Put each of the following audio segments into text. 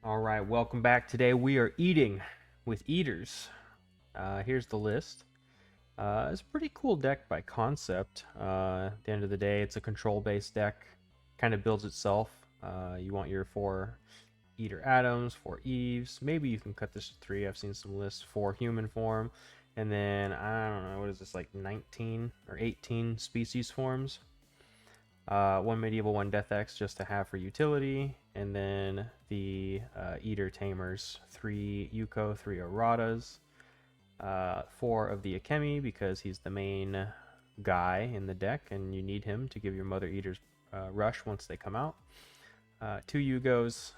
All right, welcome back. Today we are eating with eaters. Here's the list. It's a pretty cool deck by concept. At the end of the day, it's a control-based deck. Kind of builds itself. You want your 4 Eater Atoms, 4 Eves. Maybe you can cut this to 3. I've seen some lists. 4 human form. And then, I don't know, what is this, like 19 or 18 species forms? 1 medieval, 1 death X just to have for utility, and then the Eater Tamers, 3 Yuko, 3 Aradas, 4 of the Akemi because he's the main guy in the deck and you need him to give your Mother Eaters rush once they come out. 2 Yugos.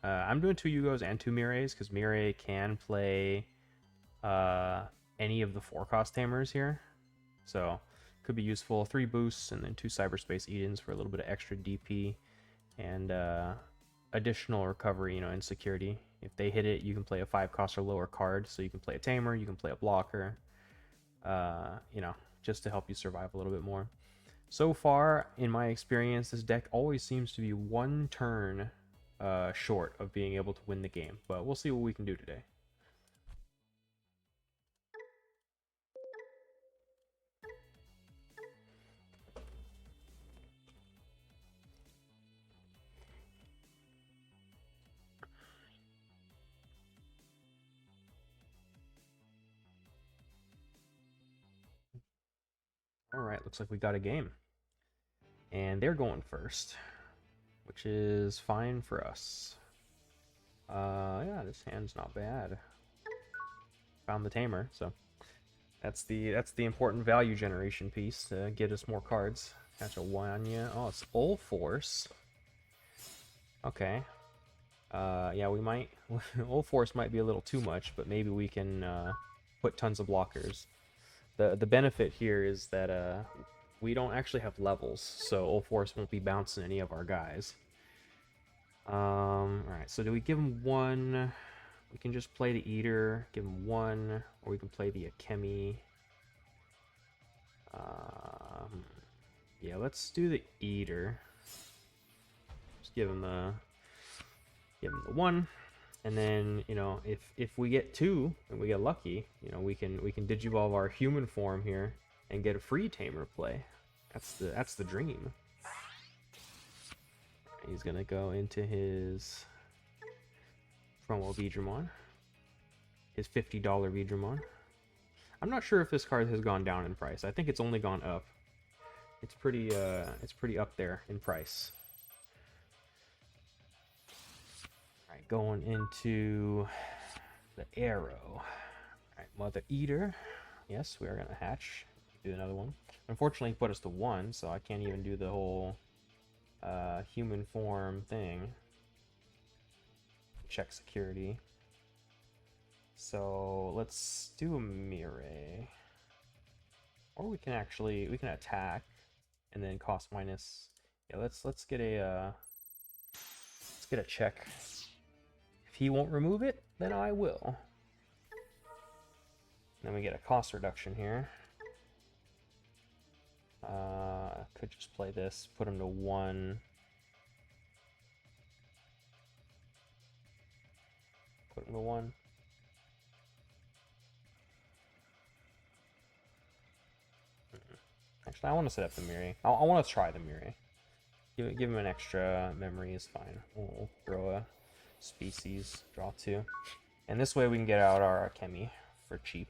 I'm doing 2 Yugos and 2 Mireis because Mirei can play any of the 4-cost Tamers here. So could be useful. 3 boosts and then 2 cyberspace Edens for a little bit of extra DP and additional recovery, and security. If they hit it, you can play a 5-cost or lower card, so you can play a tamer, you can play a blocker, just to help you survive a little bit more. So far, in my experience, this deck always seems to be 1 turn short of being able to win the game, but we'll see what we can do today. Alright, looks like we got a game. And they're going first, which is fine for us. Yeah, this hand's not bad. Found the tamer, so that's the important value generation piece to get us more cards. Catch a Wanya. Oh, it's Ulforce. Okay. Yeah, we might. Ulforce might be a little too much, but maybe we can put tons of blockers. The benefit here is that we don't actually have levels, so Ulforce won't be bouncing any of our guys. Alright, so do we give him 1? We can just play the Eater, give him 1, or we can play the Akemi. Yeah, let's do the Eater. Just give him the 1, and then if we get 2 and we get lucky, we can digivolve our human form here and get a free tamer play. That's the dream. He's gonna go into his promo Vidramon, his $50 Vidramon. I'm not sure if this card has gone down in price. I think it's only gone up. It's pretty up there in price. Alright, going into the arrow. Alright, Mother Eater. Yes, we are gonna hatch. Do another one. Unfortunately, he put us to 1, so I can't even do the whole human form thing. Check security. So let's do a Mirei. Or we can attack and then cost minus. Yeah, let's get a check. If he won't remove it, then I will. Then we get a cost reduction here. Could just play this, put him to 1. Put him to 1. Actually, I want to set up the Mirei. I want to try the Mirei. Give him an extra memory is fine. We'll throw a species, draw 2. And this way we can get out our Akemi for cheap.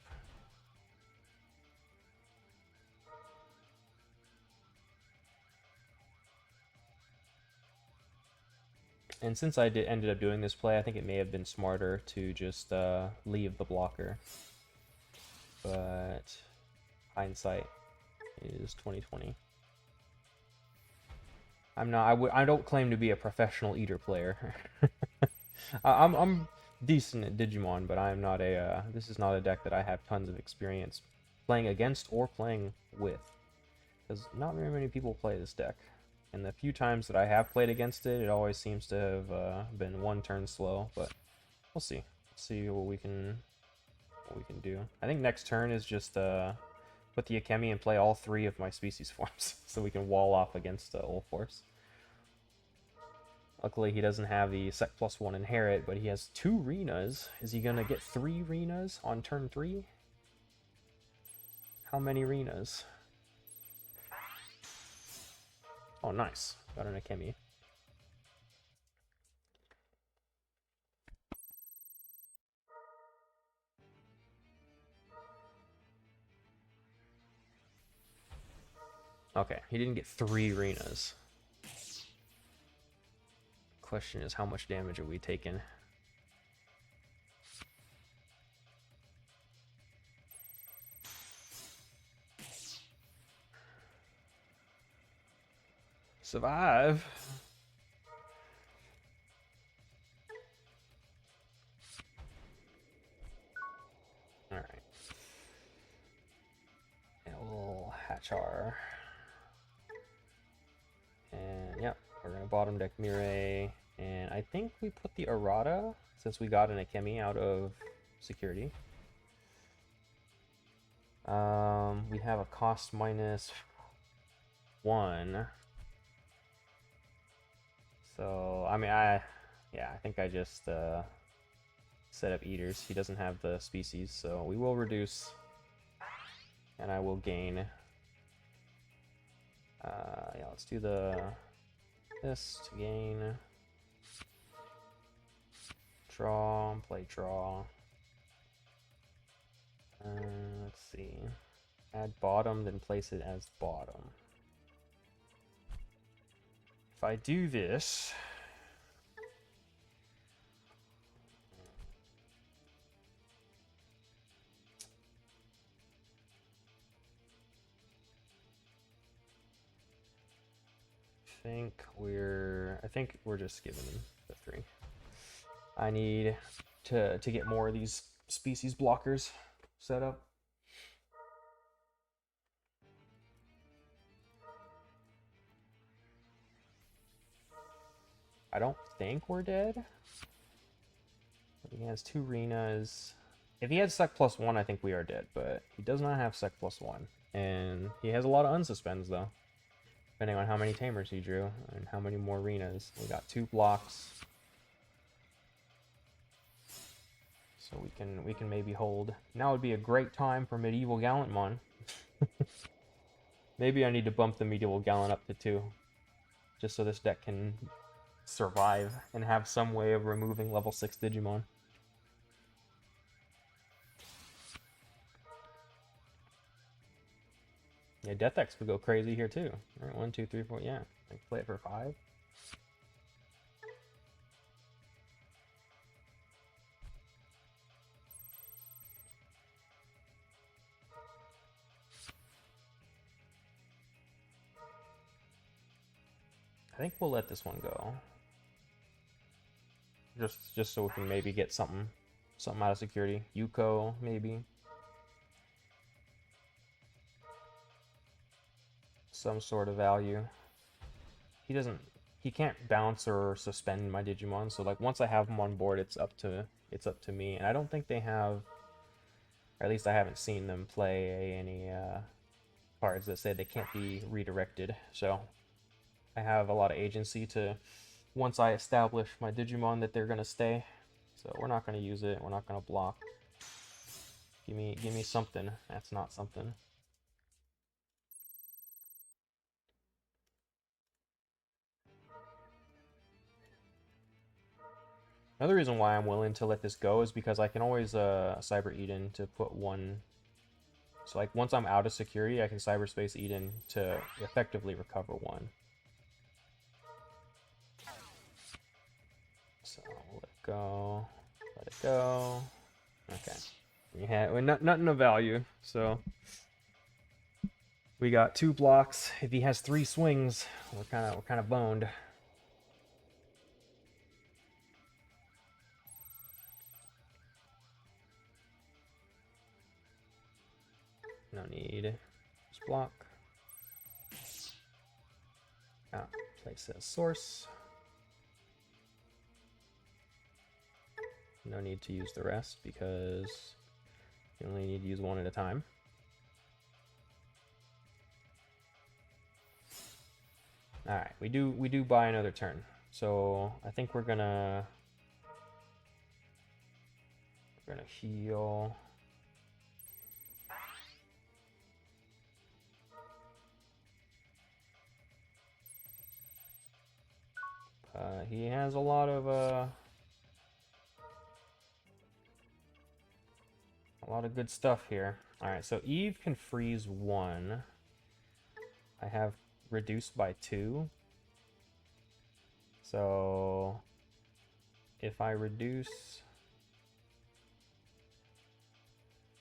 And since I ended up doing this play, I think it may have been smarter to just leave the blocker. But hindsight is 2020. I don't claim to be a professional Eater player. I'm decent at Digimon, but I'm not a. This is not a deck that I have tons of experience playing against or playing with, because not very many people play this deck. And the few times that I have played against it, it always seems to have been 1 turn slow. But we'll see. See what we can do. I think next turn is just put the Akemi and play all 3 of my species forms, so we can wall off against Ulforce. Luckily, he doesn't have the Sec +1 inherit, but he has 2 Renas. Is he gonna get 3 Renas on turn 3? How many Renas? Oh, nice. Got an Akemi. Okay, he didn't get 3 Renas. Question is, how much damage are we taking? Survive. Alright. And a little Hatchar. And yep, we're gonna bottom deck Mirai. And I think we put the Errata, since we got an Akemi out of security. We have a cost -1. So, I mean, I think I just set up Eaters. He doesn't have the species, so we will reduce, and I will gain. Yeah, let's do this to gain. Draw, play draw. Let's see. Add bottom, then place it as bottom. If I do this, I think we're just giving him the 3. I need to get more of these species blockers set up. I don't think we're dead. He has 2 Renas. If he had Sec +1, I think we are dead, but he does not have Sec +1. And he has a lot of unsuspends, though. Depending on how many Tamers he drew, and how many more Renas. We got 2 blocks. So we can maybe hold. Now would be a great time for Medieval Gallantmon. Maybe I need to bump the Medieval Gallant up to 2. Just so this deck can survive and have some way of removing level 6 Digimon. Yeah, Death X would go crazy here too. Alright, 1, 2, 3, 4, yeah. I can play it for 5. I think we'll let this one go. Just so we can maybe get something out of security. Yuko, maybe. Some sort of value. He can't bounce or suspend my Digimon, so like once I have them on board, it's up to me. And I don't think they have, or at least I haven't seen them play any cards that say they can't be redirected. So I have a lot of agency to, once I establish my Digimon, that they're gonna stay. So we're not gonna use it. We're not gonna block. Give me something. That's not something. Another reason why I'm willing to let this go is because I can always Cyber Eden to put 1. So like once I'm out of security, I can Cyberspace Eden to effectively recover 1. So let it go. Let it go. Okay. We're nothing of value. So we got 2 blocks. If he has 3 swings, we're kind of boned. No need. Just block. Place as source. No need to use the rest because you only need to use 1 at a time. Alright, we do buy another turn. So I think we're gonna heal. He has a lot good stuff here. All right, so Eve can freeze 1. I have reduced by 2. So if I reduce,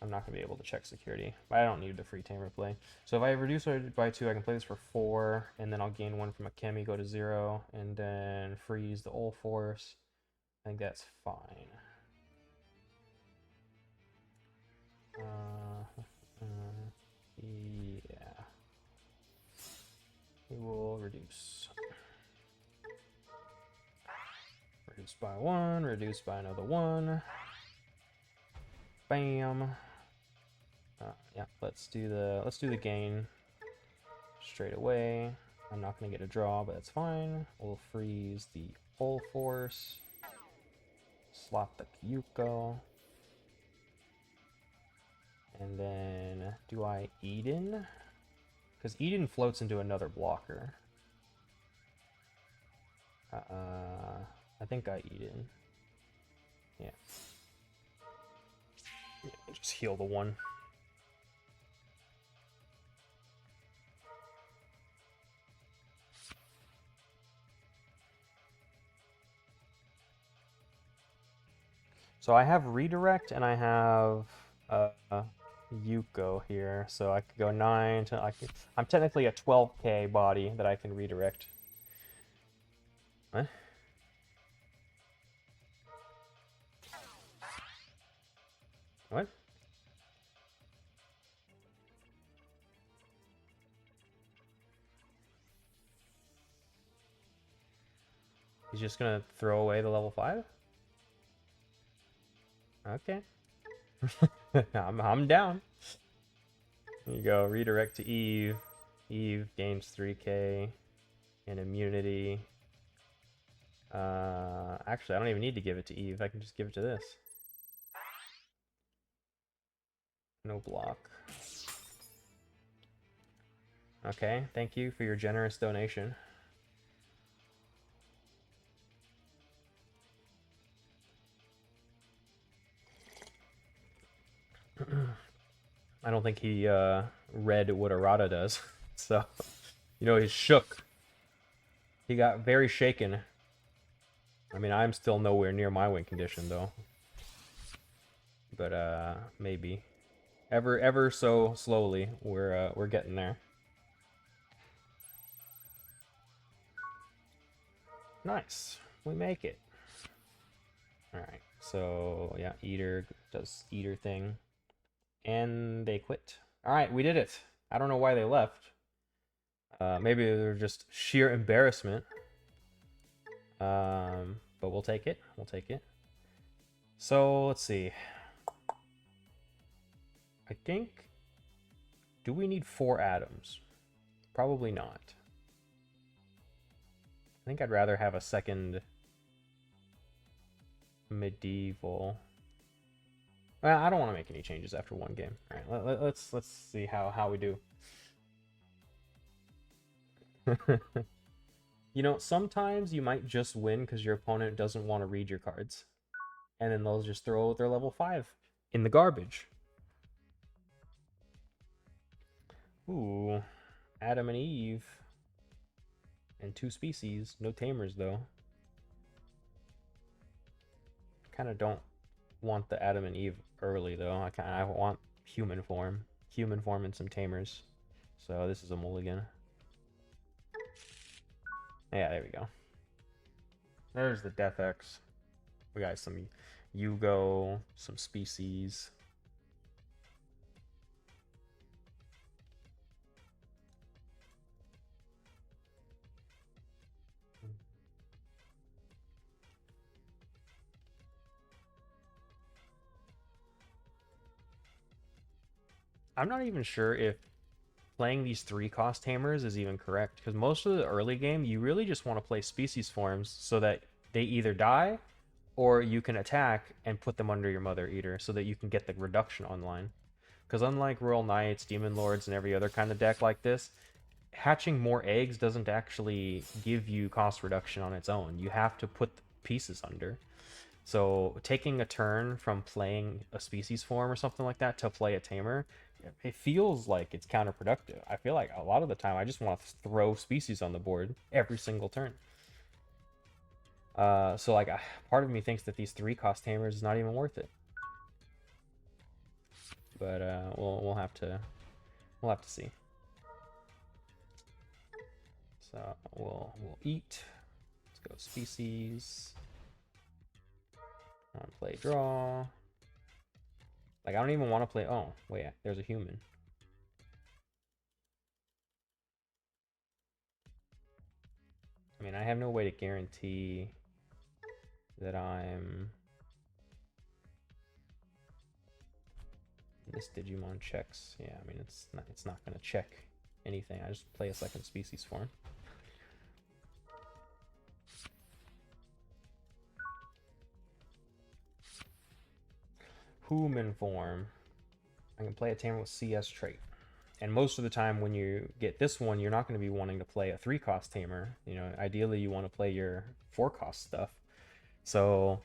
I'm not going to be able to check security. But I don't need the free tamer play. So if I reduce by 2, I can play this for 4, and then I'll gain 1 from a Chemi, go to 0, and then freeze the Ulforce. I think that's fine. Yeah. We will reduce. Reduce by 1, reduce by another 1. Bam. Yeah, let's do the gain straight away. I'm not gonna get a draw, but that's fine. We'll freeze the Ulforce. Slot the Kyuko. And then do I Eden? Because Eden floats into another blocker. I think I Eden. Yeah. We'll just heal the 1. So I have redirect and I have Yuko here, so I could go 9 to I'm technically a 12k body that I can redirect. What? What? He's just gonna throw away the level 5? Okay. I'm down. There you go, redirect to Eve. Eve gains 3k and immunity. Actually, I don't even need to give it to Eve. I can just give it to this. No block. Okay, thank you for your generous donation. I don't think he read what Arata does. So, you know, he's shook. He got very shaken. I mean, I'm still nowhere near my win condition, though. But, maybe. Ever so slowly, we're getting there. Nice. We make it. Alright, so, yeah, Eater does Eater thing. And they quit. Alright, we did it. I don't know why they left. Maybe they're just sheer embarrassment. But we'll take it. We'll take it. So, let's see. I think... Do we need 4 atoms? Probably not. I think I'd rather have a second medieval. Well, I don't want to make any changes after 1 game. All right, let's see how we do. You know, sometimes you might just win because your opponent doesn't want to read your cards. And then they'll just throw their level 5 in the garbage. Ooh, Adam and Eve. And 2 species. No tamers, though. Kind of don't want the Adam and Eve early, though. I want human form. Human form and some tamers. So this is a mulligan. Yeah, there we go. There's the Death X. We got some Yugo, some species. I'm not even sure if playing these 3-cost tamers is even correct, because most of the early game, you really just want to play species forms so that they either die or you can attack and put them under your Mother Eater so that you can get the reduction online. Because unlike Royal Knights, Demon Lords, and every other kind of deck like this, hatching more eggs doesn't actually give you cost reduction on its own. You have to put the pieces under. So taking a turn from playing a species form or something like that to play a tamer, it feels like it's counterproductive. I feel like a lot of the time I just want to throw species on the board every single turn. So like part of me thinks that these 3-cost tamers is not even worth it. But we'll have to see. So we'll eat. Let's go species. Play draw. Like I don't even want to play. Oh wait, there's a human. I mean, I have no way to guarantee that I'm. This Digimon checks. Yeah, I mean it's not gonna check anything. I just play a second species form. Human form. I can play a tamer with CS trait. And most of the time when you get this one, you're not going to be wanting to play a 3-cost tamer. You know, ideally you want to play your 4-cost stuff. So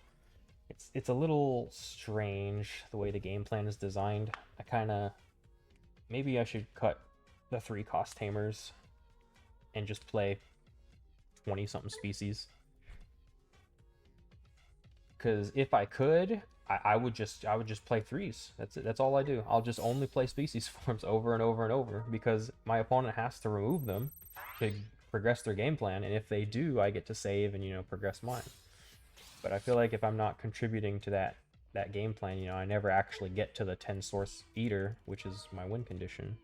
it's a little strange the way the game plan is designed. I kind of maybe I should cut the 3-cost tamers and just play 20-something species. Because if I could, I would just play 3s. That's it. That's all I do. I'll just only play species forms over and over and over because my opponent has to remove them to progress their game plan, and if they do, I get to save and, you know, progress mine. But I feel like if I'm not contributing to that game plan, you know, I never actually get to the 10 source eater, which is my win condition.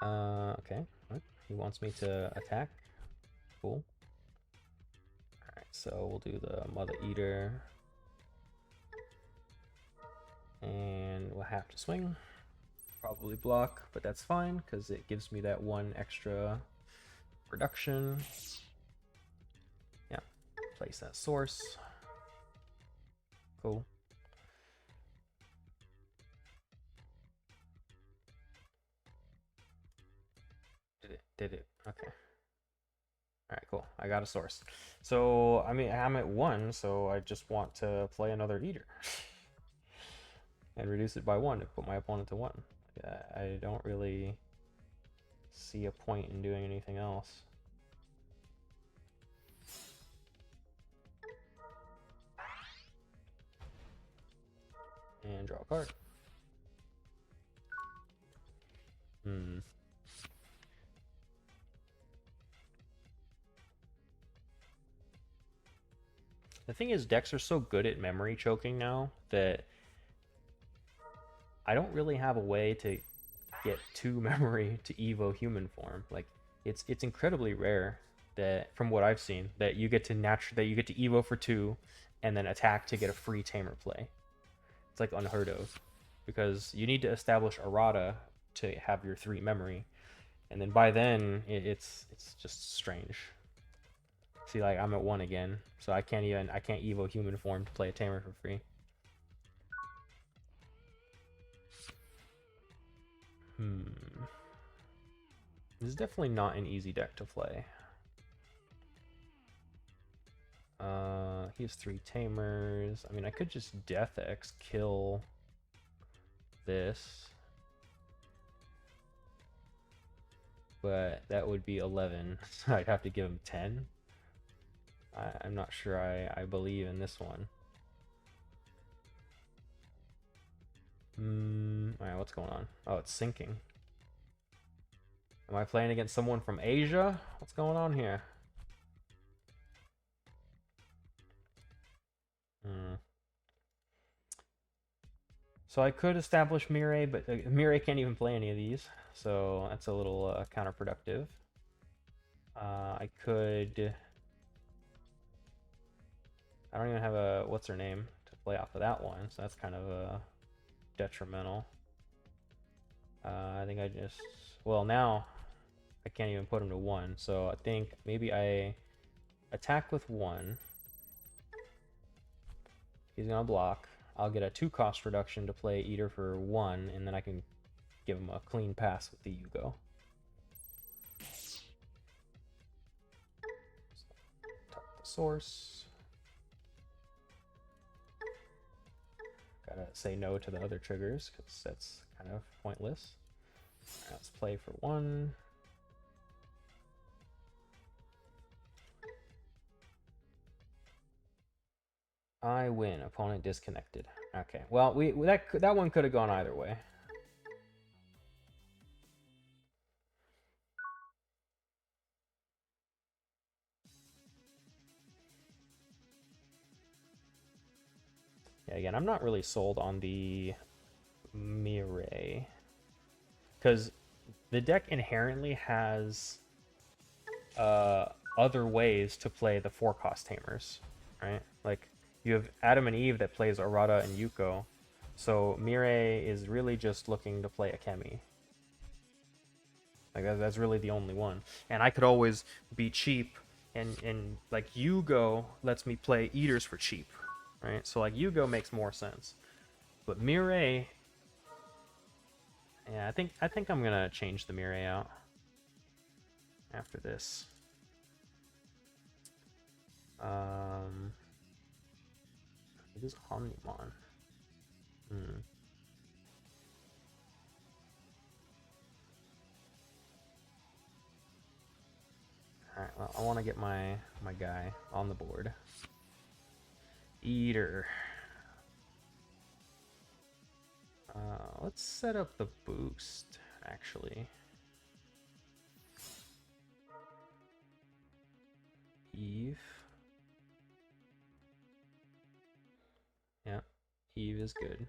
Okay. What? He wants me to attack. Cool. Alright, so we'll do the Mother Eater. And we'll have to swing. Probably block, but that's fine, because it gives me that 1 extra reduction. Yeah, place that source. Cool. Did it. Okay. Alright, cool. I got a source. So, I mean, I'm at 1, so I just want to play another Eater. And reduce it by 1 to put my opponent to 1. I don't really see a point in doing anything else. And draw a card. The thing is, decks are so good at memory choking now that I don't really have a way to get 2 memory to evo human form. Like it's incredibly rare that, from what I've seen, that you get to evo for 2 and then attack to get a free tamer play. It's like unheard of, because you need to establish errata to have your 3 memory, and then by then it's just strange. See, like I'm at 1 again, so I can't evo human form to play a tamer for free. This is definitely not an easy deck to play. He has 3 tamers. I mean, I could just Death X kill this, but that would be 11, so I'd have to give him 10. I'm not sure I believe in this one. Alright, what's going on? Oh, it's sinking. Am I playing against someone from Asia? What's going on here? So I could establish Mirai, but Mirai can't even play any of these, so that's a little counterproductive. I could... I don't even have a... what's her name play off of that one, so that's kind of detrimental. I think I just, well, now I can't even put him to 1, so I think maybe I attack with 1. He's gonna block. I'll get a 2 cost reduction to play Eater for 1, and then I can give him a clean pass with the Yugo. Tap the source. Gotta say no to the other triggers, because that's kind of pointless. Right, let's play for 1. I win. Opponent disconnected. Okay. Well, that one could have gone either way. Yeah, again, I'm not really sold on the Mireille, because the deck inherently has other ways to play the 4-cost Tamers, right? Like, you have Adam and Eve that plays Arata and Yuko, so Mireille is really just looking to play Akemi. Like, that's really the only one. And I could always be cheap, and like, Yugo lets me play Eaters for cheap, right? So, like, Yugo makes more sense. But Mireille, yeah, I think I'm gonna change the Mireille out after this. It is Omnimon. Alright, well, I want to get my guy on the board. Eater. Let's set up the boost, actually. Eve. Yeah, Eve is good.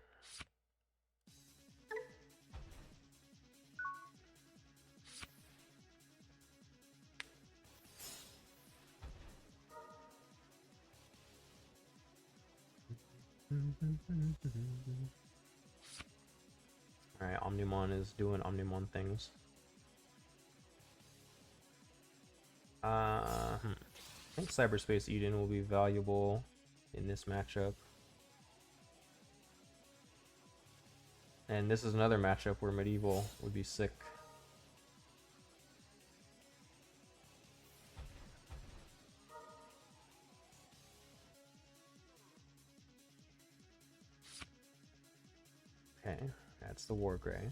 Alright, Omnimon is doing Omnimon things. I think Cyberspace Eden will be valuable in this matchup. And this is another matchup where Medieval would be sick. Okay, that's the War Gray.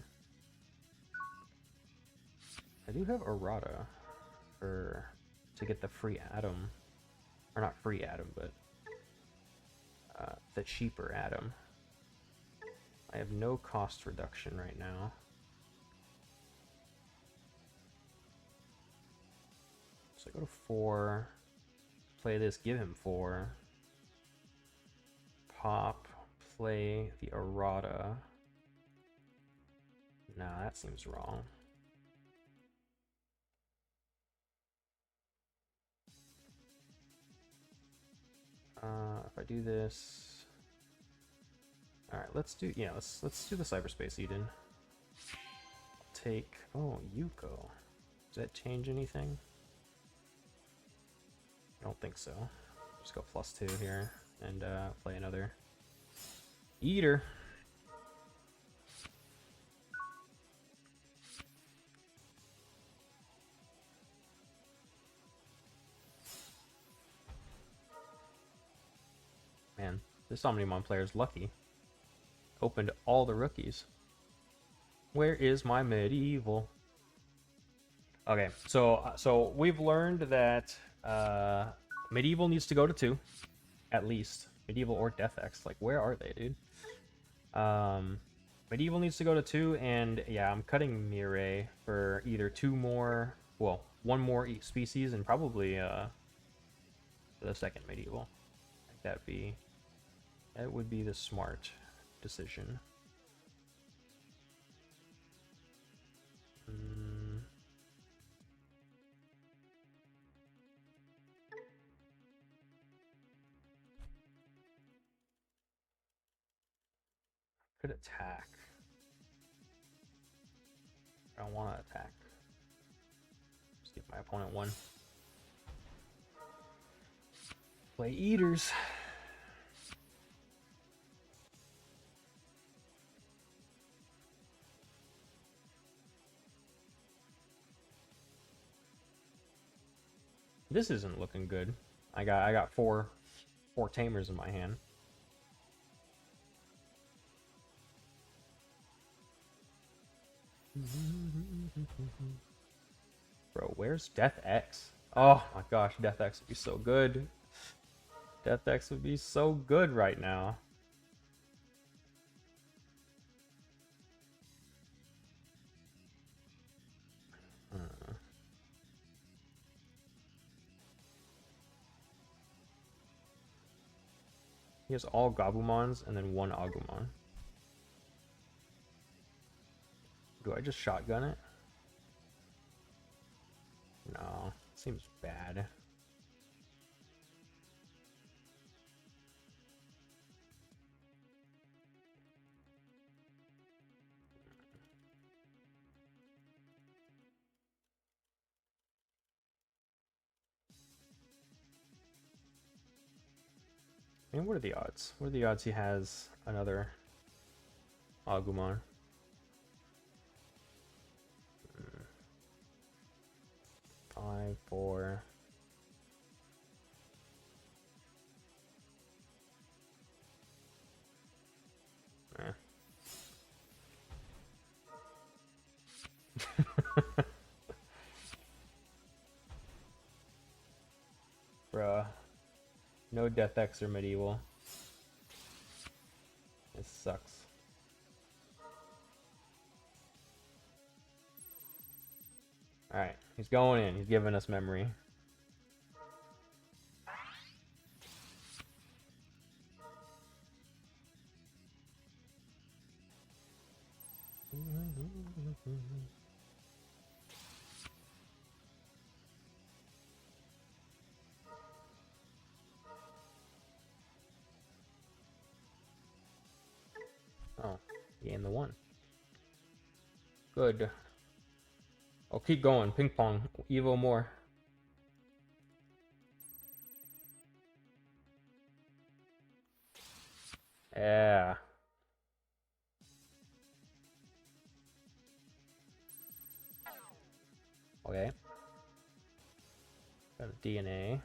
I do have Errata to get the free Atom. Or not free Atom, but the cheaper Atom. I have no cost reduction right now. So I go to 4. Play this, give him 4. Pop, play the Errata. Nah, that seems wrong. If I do this, all right, let's do let's do the Cyberspace Eden. Take Yuko. Does that change anything? I don't think so. Just go +2 here and play another Eater. Man, this Omnimon player is lucky. Opened all the rookies. Where is my Medieval? Okay, so we've learned that Medieval needs to go to 2, at least. Medieval or Death X. Like, where are they, dude? Medieval needs to go to 2, and yeah, I'm cutting Mireille for either 2 more, well, 1 more each species, and probably the second Medieval. I think that would be the smart decision. Could attack. I don't want to attack. Just give my opponent one. Play eaters. This isn't looking good. I got four tamers in my hand. Bro, where's Death X? Oh my gosh, Death X would be so good. Death X would be so good right now. He has all Gabumons and then one Agumon. Do I just shotgun it? No, seems bad. I mean, what are the odds? What are the odds he has another Agumon? 5, 4. Eh. Bruh. No Death X or Medieval. This sucks. Alright, he's going in. He's giving us memory. Oh, gain the 1. Good. Oh, keep going. Ping pong. Evo more. Yeah. Okay. Got a DNA.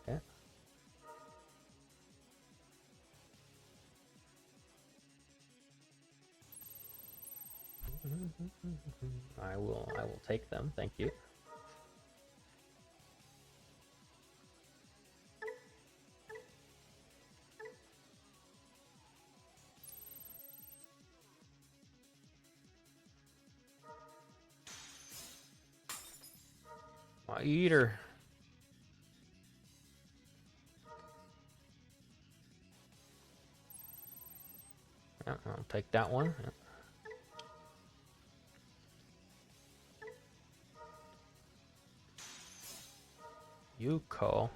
Okay. I will take them, thank you. My eater. Yeah, I'll take that one. Yeah. Yuko.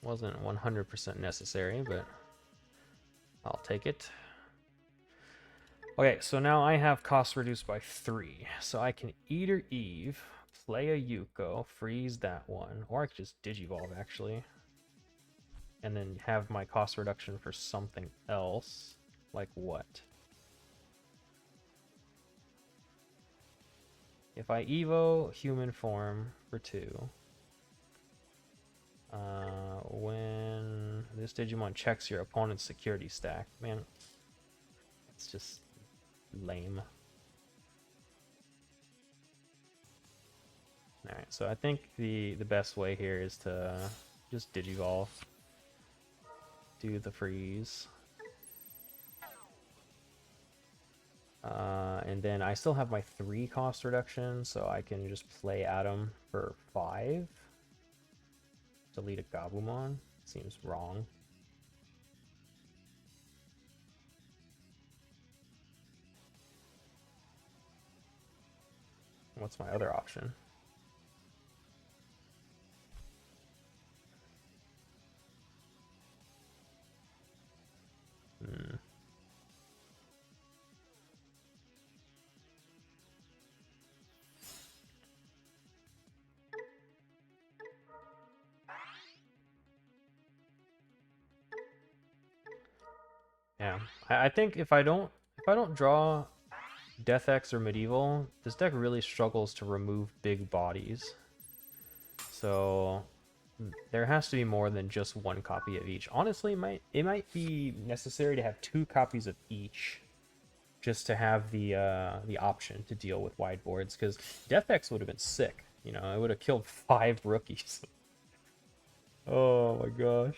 Wasn't 100% necessary, but I'll take it. Okay, so now I have cost reduced by 3. So I can Eater Eve, play a Yuko, freeze that one, or I could just Digivolve actually. And then have my cost reduction for something else. Like what? If I Evo human form for 2, when this Digimon checks your opponent's security stack, man, it's just lame. Alright, so I think the best way here is to just Digivolve. Do the freeze. And then I still have my 3 cost reduction, so I can just play Adam for 5. Delete a Gabumon. Seems wrong. What's my other option? Hmm. Yeah, I think if I don't draw Death X or Medieval, this deck really struggles to remove big bodies. So there has to be more than just one copy of each. Honestly, it might be necessary to have 2 copies of each, just to have the option to deal with wide boards. Because Death X would have been sick. You know, it would have killed 5 rookies. Oh my gosh.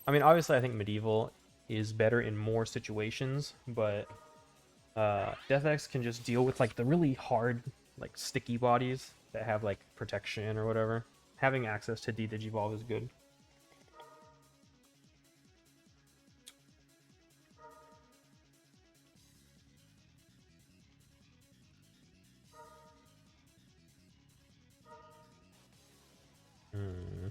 I mean, obviously, I think Medieval is better in more situations, but Death X can just deal with like the really hard, like sticky bodies that have like protection or whatever. Having access to D-Digivolve is good. Hmm.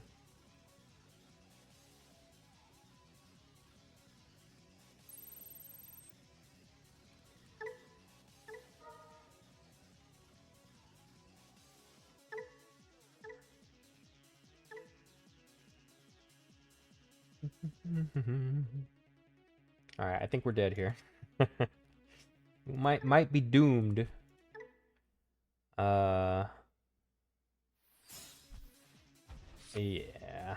All right, I think we're dead here. might be doomed. Uh, yeah.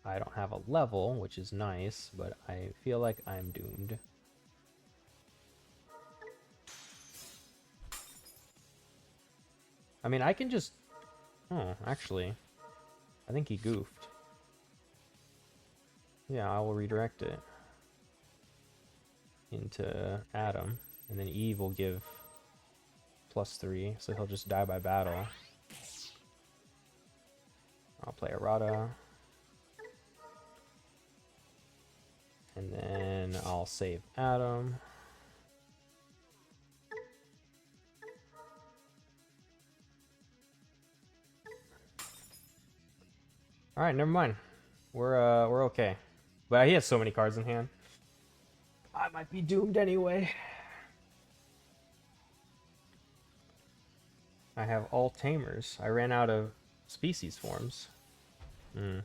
I don't have a level, which is nice, but I feel like I'm doomed. I mean, I can just... Oh, actually, I think he goofed. Yeah, I will redirect it into Adam, and then Eve will give +3, so he'll just die by battle. I'll play Errata. And then I'll save Adam. Alright, never mind. We're okay. But he has so many cards in hand. I might be doomed anyway. I have all tamers. I ran out of species forms. Hmm.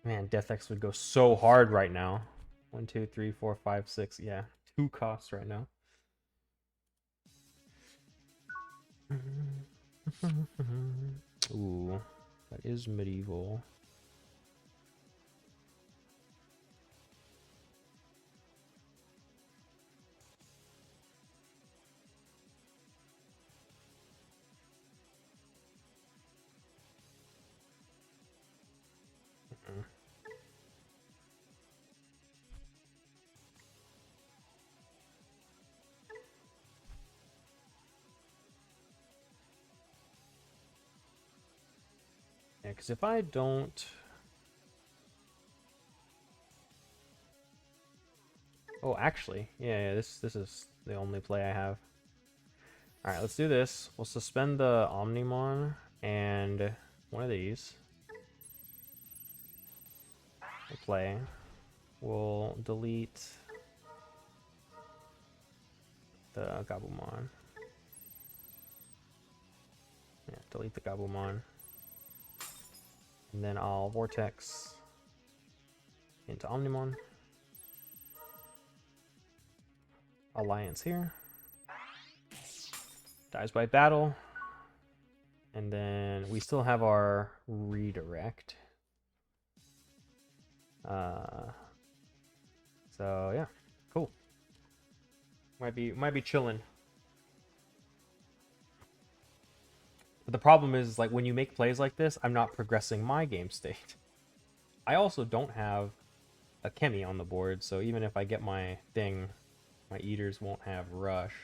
Man, Death X would go so hard right now. 1, 2, 3, 4, 5, 6. Yeah, 2 costs right now. Ooh, that is medieval. Yeah, because if I don't... Oh, actually, yeah, this is the only play I have. All right, let's do this. We'll suspend the Omnimon and one of these. We'll play. We'll delete the Gabumon. Yeah, delete the Gabumon. And then I'll Vortex into Omnimon. Alliance here. Dies by battle. And then we still have our redirect. So yeah, cool. Might be chilling. But the problem is, like, when you make plays like this, I'm not progressing my game state. I also don't have a Chemi on the board, so even if I get my thing, my Eaters won't have Rush.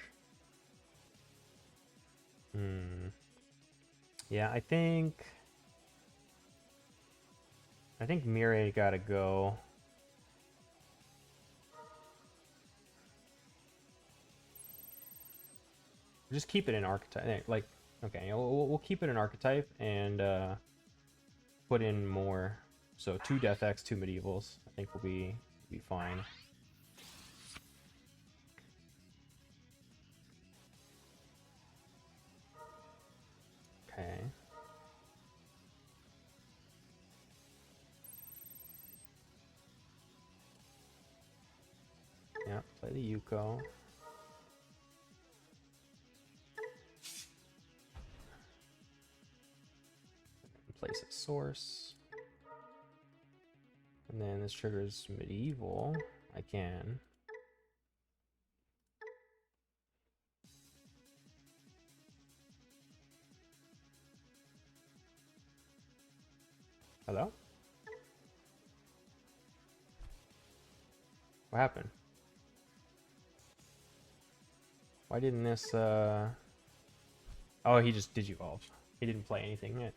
Yeah, I think Mirai gotta go. Just keep it in archetype. Like, okay, we'll keep it in archetype and put in more. So 2 Death X, 2 Medievals. I think we'll be fine. Okay. Yeah, play the Yuko. Place at source. And then this triggers medieval. I can. Hello? What happened? Why didn't this Oh, he just did you evolve. He didn't play anything yet.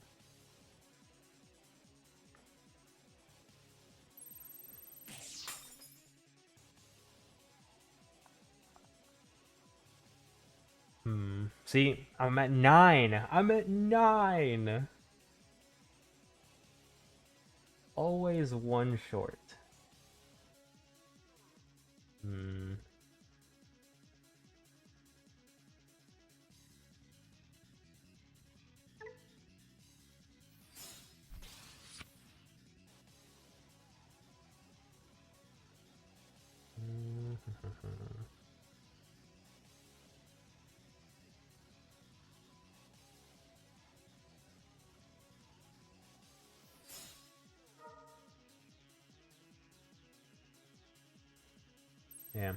See, I'm at 9. I'm at 9. Always one short. Yeah.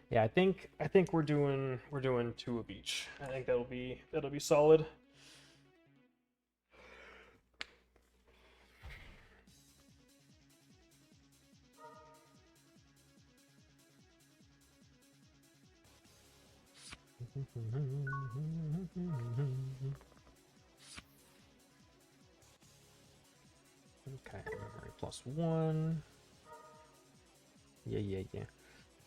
Yeah, I think we're doing 2 of each. I think that'll be solid. Okay, memory +1. Yeah.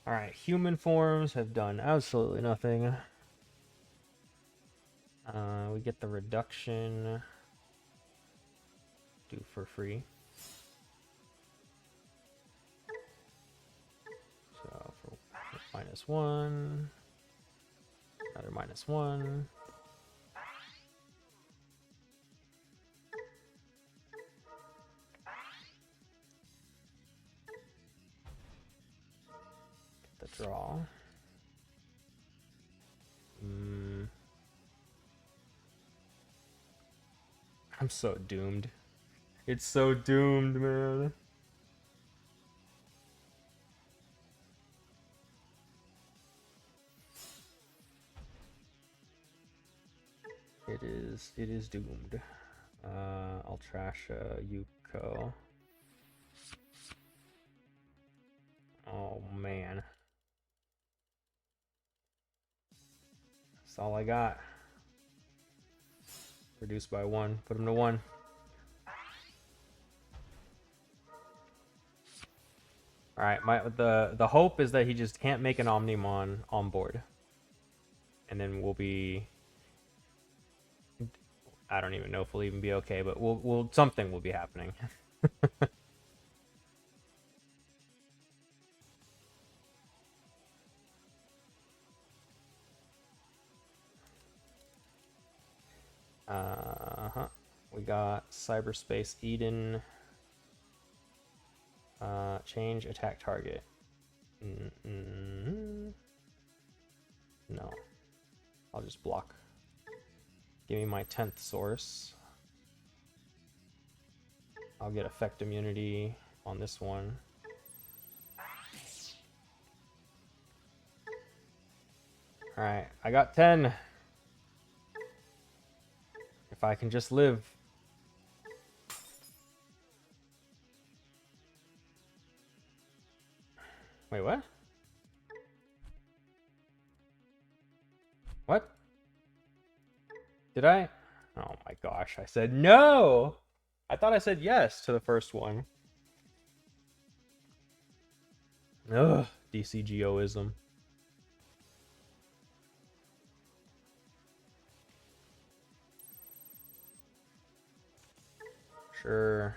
Alright, human forms have done absolutely nothing. We get the reduction. Do for free. So for -1. Another -1. Get the draw. I'm so doomed. It's so doomed, man. It is doomed. I'll trash Yuko. Oh man. That's all I got. Reduced by 1. Put him to 1. Alright, the hope is that he just can't make an Omnimon on board. And then we'll be, I don't even know if we'll even be okay, but we'll something will be happening. We got Cyberspace Eden. Change attack target. No. I'll just block. Give me my 10th source. I'll get effect immunity on this one. Alright, I got 10. If I can just live. Wait, what? What? Did I? Oh my gosh, I said no! I thought I said yes to the first one. Ugh, DCGOism. Sure.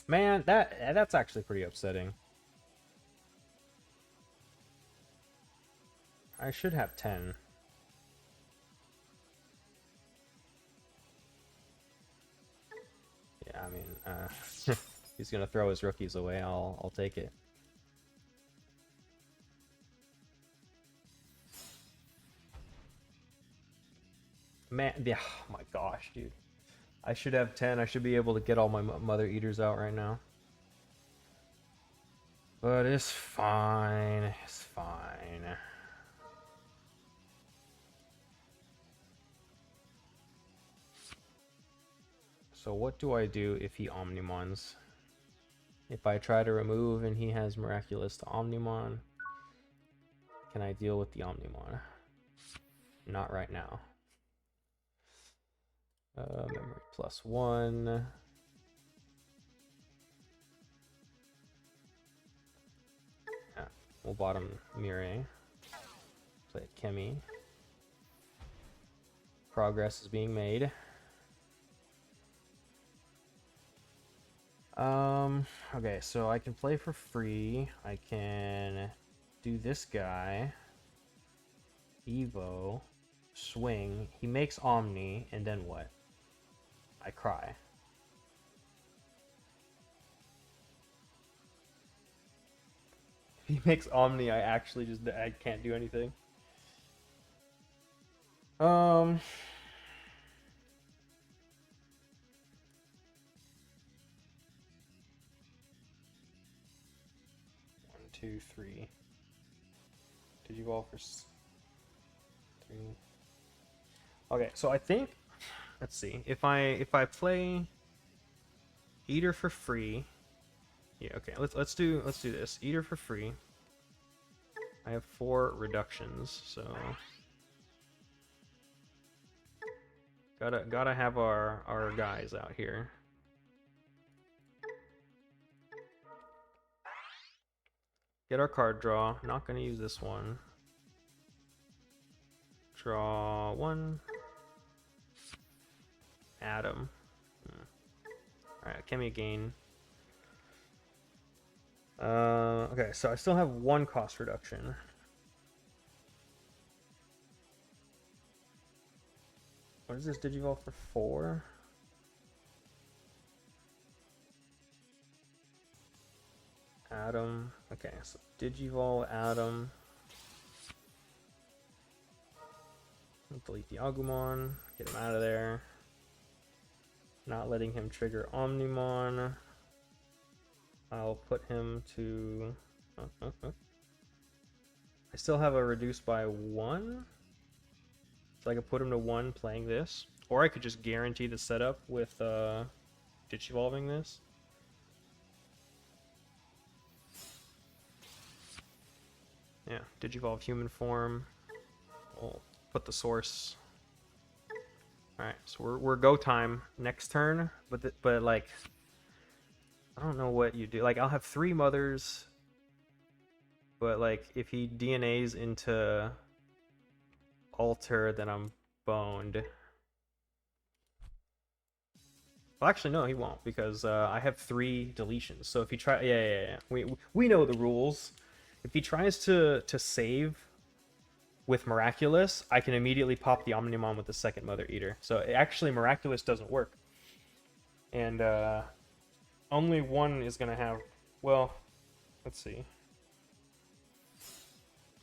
Man, that's actually pretty upsetting. I should have 10. Yeah, I mean, he's gonna throw his rookies away. I'll take it. Man, yeah, oh my gosh, dude. I should have 10. I should be able to get all my Mother Eaters out right now. But it's fine. It's fine. So what do I do if he Omnimons? If I try to remove and he has Miraculous to Omnimon, can I deal with the Omnimon? Not right now. Memory +1. Yeah, we'll bottom Mirai. Play Kemi. Progress is being made. Okay, so I can play for free. I can do this guy. Evo. Swing. He makes Omni, and then what? I cry. If he makes Omni, I actually I can't do anything. 1, 2, 3. Did you evolve for 3? Okay, so I think, let's see, if I play Eater for free, yeah, okay, let's do this. Eater for free. I have 4 reductions, so gotta have our guys out here. Get our card draw. Not gonna use this one. Draw 1. Adam. Alright, Kemi gain. Okay, so I still have 1 cost reduction. What is this Digivolve for 4? Adam. Okay, so Digivolve Adam. Delete the Agumon. Get him out of there. Not letting him trigger Omnimon. I'll put him to... I still have a reduce by 1. So I could put him to 1 playing this. Or I could just guarantee the setup with Digivolving this. Yeah, Digivolve human form. We'll put the source. Alright, so we're go time next turn, but like, I don't know what you do. Like, I'll have 3 mothers, but like, if he DNAs into Alter, then I'm boned. Well, actually, no, he won't, because I have 3 deletions. So if he try, yeah, we know the rules. If he tries to save with Miraculous, I can immediately pop the Omnimon with the second Mother Eater. So actually, Miraculous doesn't work. And only one is going to have... Well, let's see.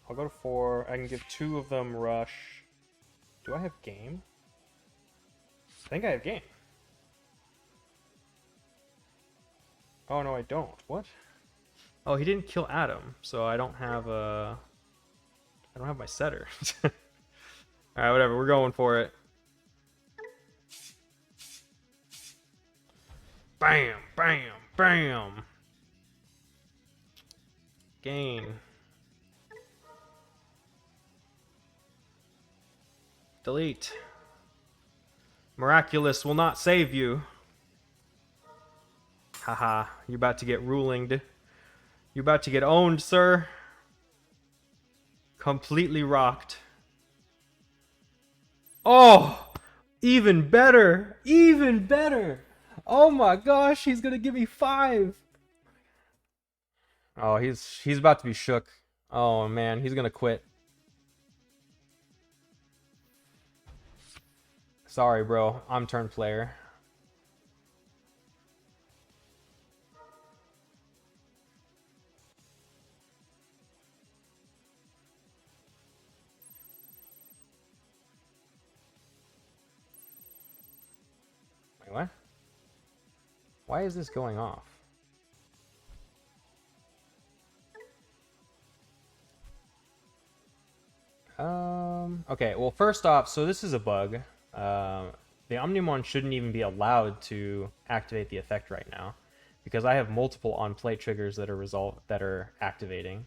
I'll go to 4. I can give 2 of them Rush. Do I have Game? I think I have Game. Oh, no, I don't. What? Oh, he didn't kill Adam, so I don't have a... I don't have my setter. Alright, whatever. We're going for it. Bam! Bam! Bam! Gain. Delete. Miraculous will not save you. Haha, you're about to get rulinged. You're about to get owned, sir. Completely rocked. Oh! Even better! Even better! Oh my gosh, he's gonna give me 5! Oh, he's about to be shook. Oh man, he's gonna quit. Sorry, bro. I'm turn player. Wait, what? Why is this going off? Okay, well, first off, so this is a bug. The Omnimon shouldn't even be allowed to activate the effect right now, because I have multiple on-play triggers that are activating.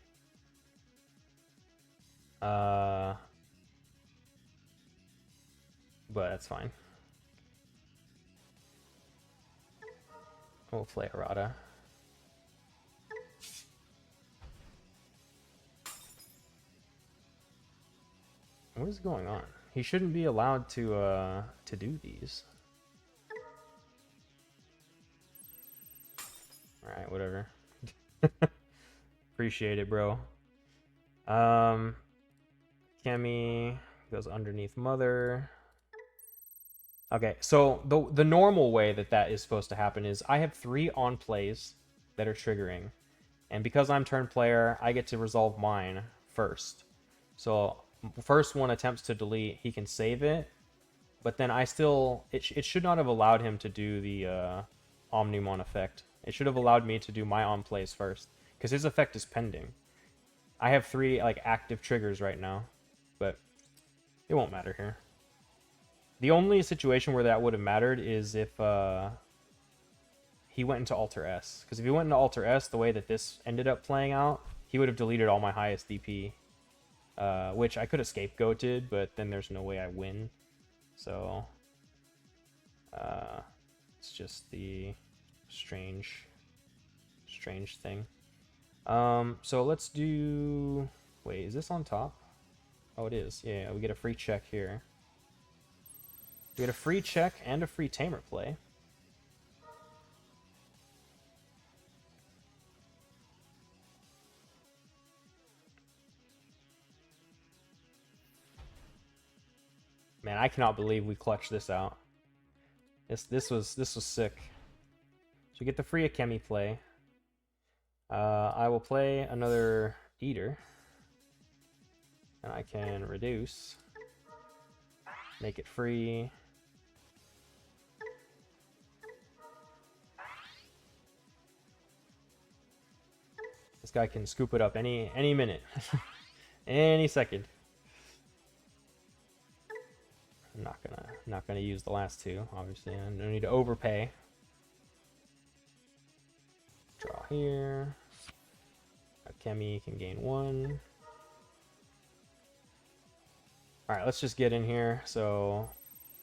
But that's fine. We'll play errata. What is going on? He shouldn't be allowed to do these. Alright, whatever. Appreciate it, bro. Kemi goes underneath mother. Okay, so the normal way that is supposed to happen is I have 3 on plays that are triggering, and because I'm turn player, I get to resolve mine first. So first one attempts to delete, he can save it, but then it should not have allowed him to do the Omnimon effect. It should have allowed me to do my on plays first, because his effect is pending. I have 3 like active triggers right now, but it won't matter here. The only situation where that would have mattered is if he went into Alter S. Because if he went into Alter S, the way that this ended up playing out, he would have deleted all my highest DP. Which I could have scapegoated, but then there's no way I win. So, it's just the strange thing. So let's do... Wait, is this on top? Oh, it is. Yeah, we get a free check here. We get a free check and a free tamer play. Man, I cannot believe we clutched this out. This was sick. So we get the free Akemi play. I will play another Eater. And I can reduce. Make it free. This guy can scoop it up any minute. Any second. I'm not gonna use the last 2, obviously. I don't need to overpay. Draw here. Akemi can gain 1. Alright, let's just get in here. So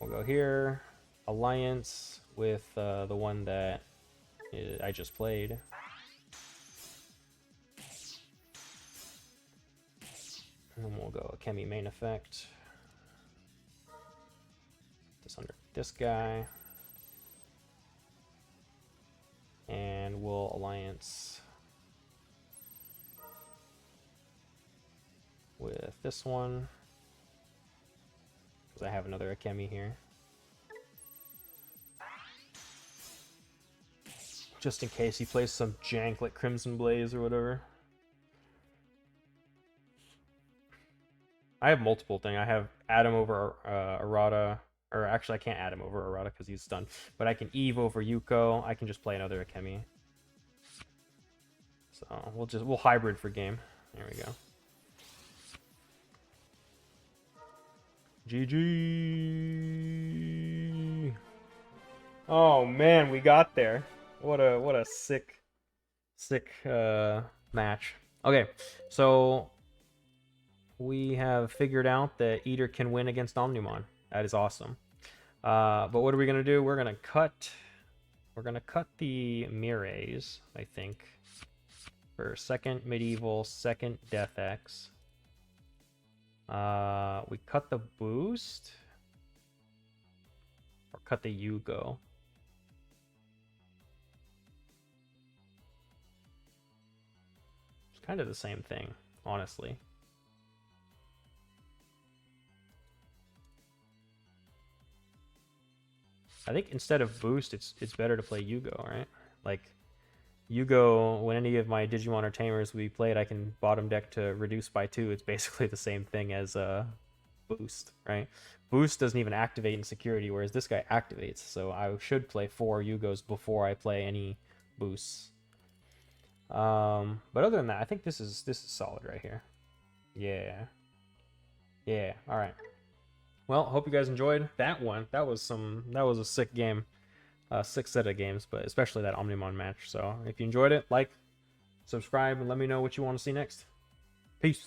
we'll go here. Alliance with the one that I just played. And then we'll go Akemi main effect. This under this guy. And we'll alliance with this one. Because I have another Akemi here. Just in case he plays some jank like Crimson Blaze or whatever. I have multiple things. I have Adam over Errata. Or actually, I can't add him over Errata because he's stunned. But I can Eve over Yuko. I can just play another Akemi. So we'll hybrid for game. There we go. GG. Oh man, we got there. What a sick match. Okay, so we have figured out that Eater can win against Omnimon. That is awesome. But what are we gonna do? We're gonna cut the Mires, I think, for second medieval, second Death X. We cut the boost or cut the Yugo. It's kind of the same thing, honestly. I think instead of boost, it's better to play Yugo, right? Like Yugo, when any of my Digimon or Tamers we played, I can bottom deck to reduce by 2. It's basically the same thing as boost, right? Boost doesn't even activate in security, whereas this guy activates. So I should play 4 Yugos before I play any boosts. But other than that, I think this is solid right here. Yeah. Yeah. All right. Well, hope you guys enjoyed that one. That was a sick game. Sick set of games, but especially that Omnimon match. So if you enjoyed it, like, subscribe, and let me know what you want to see next. Peace.